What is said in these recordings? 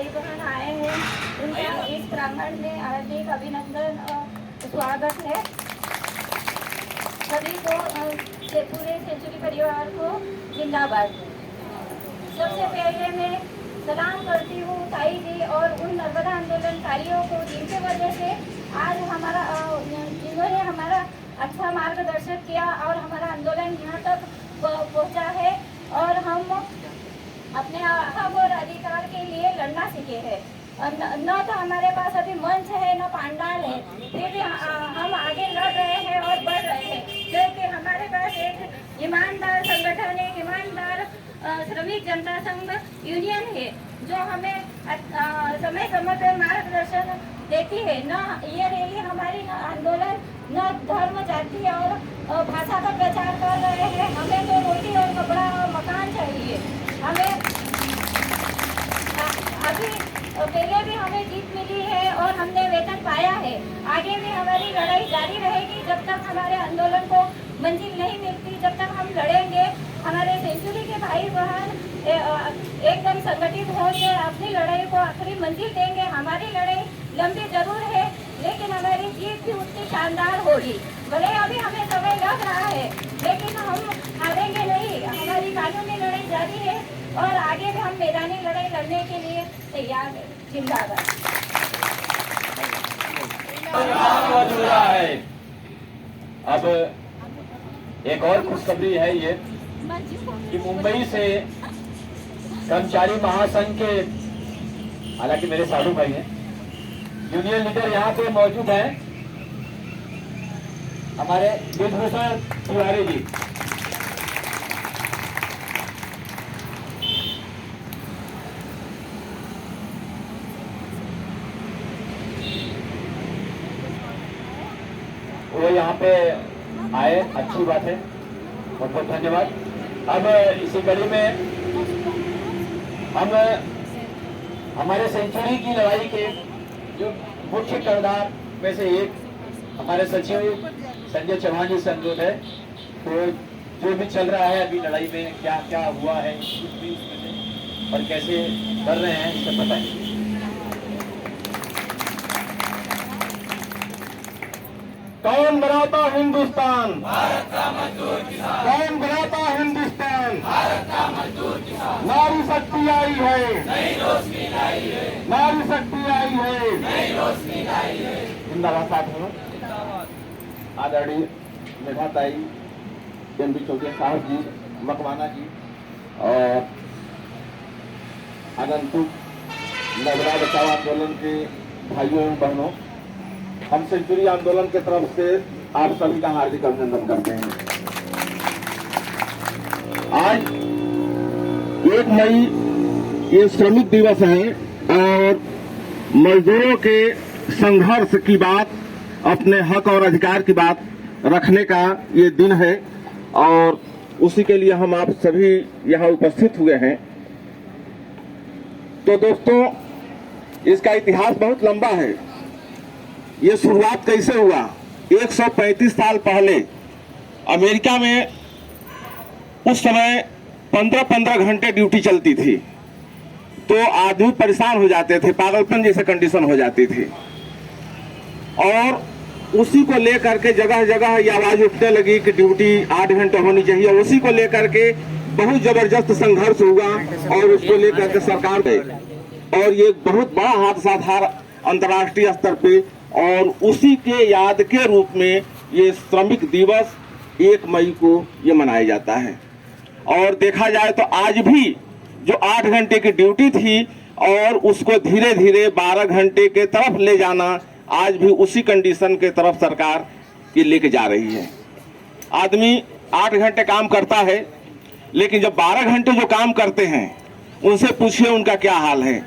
भाई बहन आए हैं, उनका इस प्रांगण में हार्दिक अभिनंदन और स्वागत है। सभी को पूरे सेंचुरी परिवार को जिंदाबाद। सबसे पहले मैं सलाम करती हूँ ताई जी और उन नर्मदा आंदोलनकारियों को जिनके वजह से आज हमारा जिन्होंने हमारा अच्छा मार्गदर्शन किया और हमारा आंदोलन यहाँ तक पहुँचा है और हम अपने हक और अधिकार के लिए लड़ना सीखे हैं। न तो हमारे पास अभी मंच है न पांडाल है, फिर भी हम आगे लड़ रहे हैं और बढ़ रहे हैं, क्योंकि हमारे पास एक ईमानदार संगठन है, ईमानदार श्रमिक जनता संघ यूनियन है, जो हमें समय समय पर मार्गदर्शन देती है। न ये रैली हमारी न आंदोलन न धर्म जाति और भाषा का प्रचार कर रहे हैं। हमें तो रोटी और कपड़ा और मकान चाहिए। हमें अभी पहले भी हमें जीत मिली है और हमने वेतन पाया है। आगे भी हमारी लड़ाई जारी रहेगी जब तक हमारे आंदोलन को मंजिल नहीं मिलती, जब तक हम लड़ेंगे। हमारे सेंचुरी के भाई बहन एकदम संगठित होकर अपनी लड़ाई को आखिरी मंजिल देंगे। हमारी लड़ाई लंबी जरूर है, लेकिन हमारी जीत भी उतनी शानदार होगी। भले अभी हमें समय लग रहा है, लेकिन हम हारेंगे नहीं। हमारी कानूनी लड़ाई जारी है और आगे भी हम मैदानी लड़ाई लड़ने के लिए तैयार हैं। जिंदाबाद। अब एक और खुशखबरी है ये कि मुंबई से कर्मचारी महासंघ के, हालांकि मेरे साधु भाई हैं, यूनियन लीडर यहाँ पे मौजूद हैं, हमारे ब्रिजभूषण तिवारी जी। वो यहाँ पे आए, अच्छी बात है, बहुत बहुत धन्यवाद। अब इसी कड़ी में हम हमारे सेंचुरी की लड़ाई के जो मुख्य किरदार में से एक हमारे सचिव संजय चौहान जी से अनुरोध है, तो जो भी चल रहा है अभी लड़ाई में, क्या क्या हुआ है और कैसे कर रहे हैं, इसे बताएं। कौन बनाता हिंदुस्तान? भारत का मजदूर किसान। कौन बनाता हिंदुस्तान? भारत का मजदूर किसान। नारी शक्ति आई है, नई रोशनी लाई है। नारी शक्ति आई है, नई रोशनी लाई है। जिंदाबाद साथियों। आदरणीय मेधाताई एम.बी. चौधरी साहब जी, मकवाना जी और आगंतुक नर्मदा बचाओ आंदोलन के भाइयों एवं बहनों, हम सेंचुरी आंदोलन की तरफ से आप सभी का हार्दिक अभिनंदन करते हैं। आज 1 मई ये श्रमिक दिवस है और मजदूरों के संघर्ष की बात, अपने हक और अधिकार की बात रखने का ये दिन है और उसी के लिए हम आप सभी यहाँ उपस्थित हुए हैं। तो दोस्तों, इसका इतिहास बहुत लंबा है। ये शुरुआत कैसे हुआ? 135 साल पहले अमेरिका में उस समय 15-15 घंटे ड्यूटी चलती थी, तो आदमी परेशान हो जाते थे, पागलपन जैसे कंडीशन हो जाती थी और उसी को लेकर के जगह जगह ये आवाज उठने लगी कि ड्यूटी 8 घंटे होनी चाहिए। उसी को लेकर के बहुत जबरदस्त संघर्ष हुआ और उसको लेकर के सरकार गई और ये बहुत बड़ा हादसा था अंतर्राष्ट्रीय स्तर पे और उसी के याद के रूप में ये श्रमिक दिवस 1 मई को ये मनाया जाता है। और देखा जाए तो आज भी जो 8 घंटे की ड्यूटी थी और उसको धीरे धीरे 12 घंटे के तरफ ले जाना, आज भी उसी कंडीशन के तरफ सरकार ये लेके जा रही है। आदमी 8 घंटे काम करता है, लेकिन जब 12 घंटे जो काम करते हैं उनसे पूछिए उनका क्या हाल है।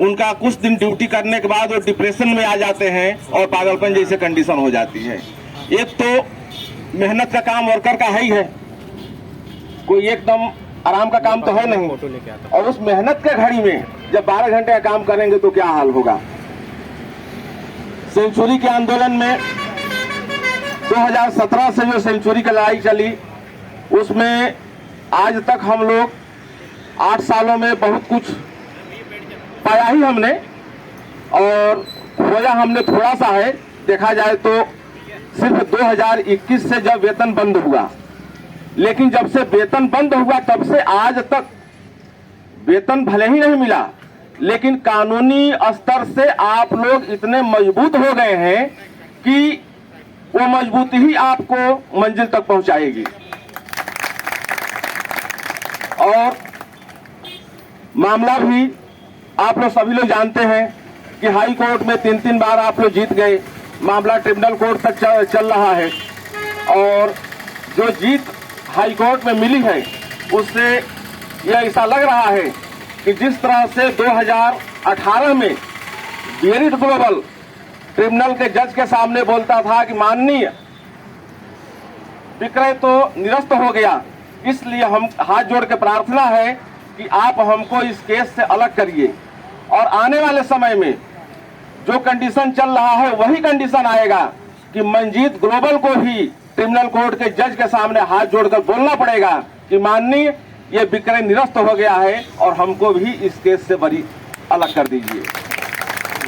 उनका कुछ दिन ड्यूटी करने के बाद वो डिप्रेशन में आ जाते हैं और पागलपन जैसे कंडीशन हो जाती है। एक तो मेहनत का काम वर्कर का है ही है, कोई एकदम आराम का काम तो है नहीं, और उस मेहनत के घड़ी में जब 12 घंटे का काम करेंगे तो क्या हाल होगा। सेंचुरी के आंदोलन में 2017 से जो सेंचुरी की लड़ाई चली, उसमें आज तक हम लोग 8 सालों में बहुत कुछ पाया ही हमने, और खोया हमने थोड़ा सा है। देखा जाए तो सिर्फ 2021 से जब वेतन बंद हुआ, लेकिन जब से वेतन बंद हुआ तब से आज तक वेतन भले ही नहीं मिला, लेकिन कानूनी स्तर से आप लोग इतने मजबूत हो गए हैं कि वो मजबूती ही आपको मंजिल तक पहुंचाएगी। और मामला भी आप लोग सभी लोग जानते हैं कि हाई कोर्ट में 3-3 बार आप लोग जीत गए, मामला ट्रिब्यूनल कोर्ट तक चल रहा है, और जो जीत हाई कोर्ट में मिली है उससे यह ऐसा लग रहा है कि जिस तरह से 2018 में मेरिट ग्लोबल ट्रिब्यूनल के जज के सामने बोलता था कि माननीय विक्रय तो निरस्त हो गया, इसलिए हम हाथ जोड़ के प्रार्थना है कि आप हमको इस केस से अलग करिए, और आने वाले समय में जो कंडीशन चल रहा है वही कंडीशन आएगा कि मंजीत ग्लोबल को भी ट्रिब्यूनल कोर्ट के जज के सामने हाथ जोड़कर बोलना पड़ेगा कि माननीय ये विक्रय निरस्त हो गया है और हमको भी इस केस से बरी अलग कर दीजिए।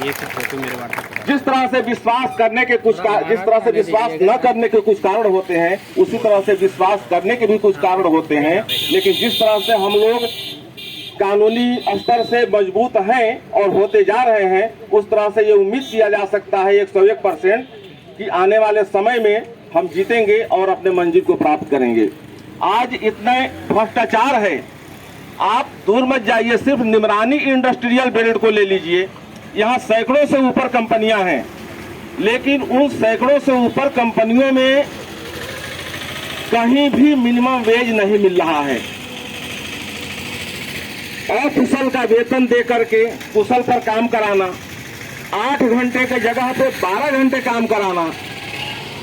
जिस तरह से विश्वास करने के जिस तरह से विश्वास न करने के कुछ कारण होते हैं, उसी तरह से विश्वास करने के भी कुछ कारण होते हैं, लेकिन जिस तरह से हम लोग कानूनी स्तर से मजबूत हैं और होते जा रहे हैं, उस तरह से ये उम्मीद किया जा सकता है 101% कि आने वाले समय में हम जीतेंगे और अपने मंजिल को प्राप्त करेंगे। आज इतने भ्रष्टाचार है, आप दूर मत जाइए, सिर्फ निमरानी इंडस्ट्रियल बेल्ट को ले लीजिए, यहाँ सैकड़ों से ऊपर कंपनियां हैं, लेकिन उन सैकड़ों से ऊपर कंपनियों में कहीं भी मिनिमम वेज नहीं मिल रहा है। अकुशल का वेतन दे करके कुशल पर काम कराना, 8 घंटे के जगह पे 12 घंटे काम कराना,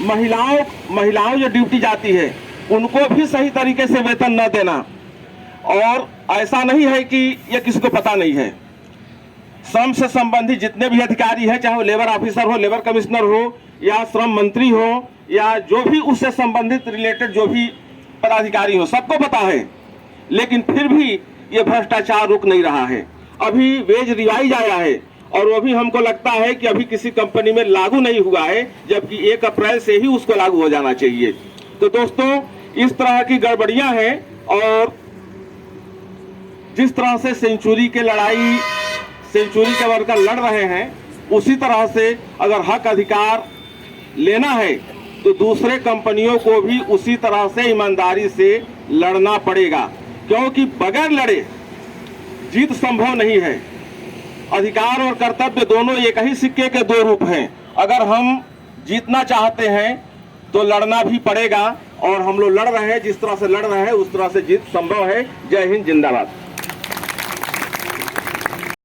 महिलाओं जो ड्यूटी जाती है उनको भी सही तरीके से वेतन न देना, और ऐसा नहीं है कि यह किसी को पता नहीं है। श्रम से संबंधित जितने भी अधिकारी हैं, चाहे वो लेबर ऑफिसर हो, लेबर कमिश्नर हो, या श्रम मंत्री हो, या जो भी उससे संबंधित रिलेटेड जो भी पदाधिकारी हो, सबको पता है, लेकिन फिर भी ये भ्रष्टाचार रुक नहीं रहा है। अभी वेज रिवाइज आया है और वो भी हमको लगता है कि अभी किसी कंपनी में लागू नहीं हुआ है, जबकि 1 अप्रैल से ही उसको लागू हो जाना चाहिए। तो दोस्तों, इस तरह की गड़बड़ियां हैं, और जिस तरह से सेंचुरी के वर्कर लड़ रहे हैं, उसी तरह से अगर हक अधिकार लेना है तो दूसरे कंपनियों को भी उसी तरह से ईमानदारी से लड़ना पड़ेगा, क्योंकि बगैर लड़े जीत संभव नहीं है। अधिकार और कर्तव्य दोनों एक ही सिक्के के 2 रूप हैं। अगर हम जीतना चाहते हैं तो लड़ना भी पड़ेगा, और हम लोग लड़ रहे हैं, जिस तरह से लड़ रहे हैं उस तरह से जीत संभव है। जय हिंद, जिंदाबाद।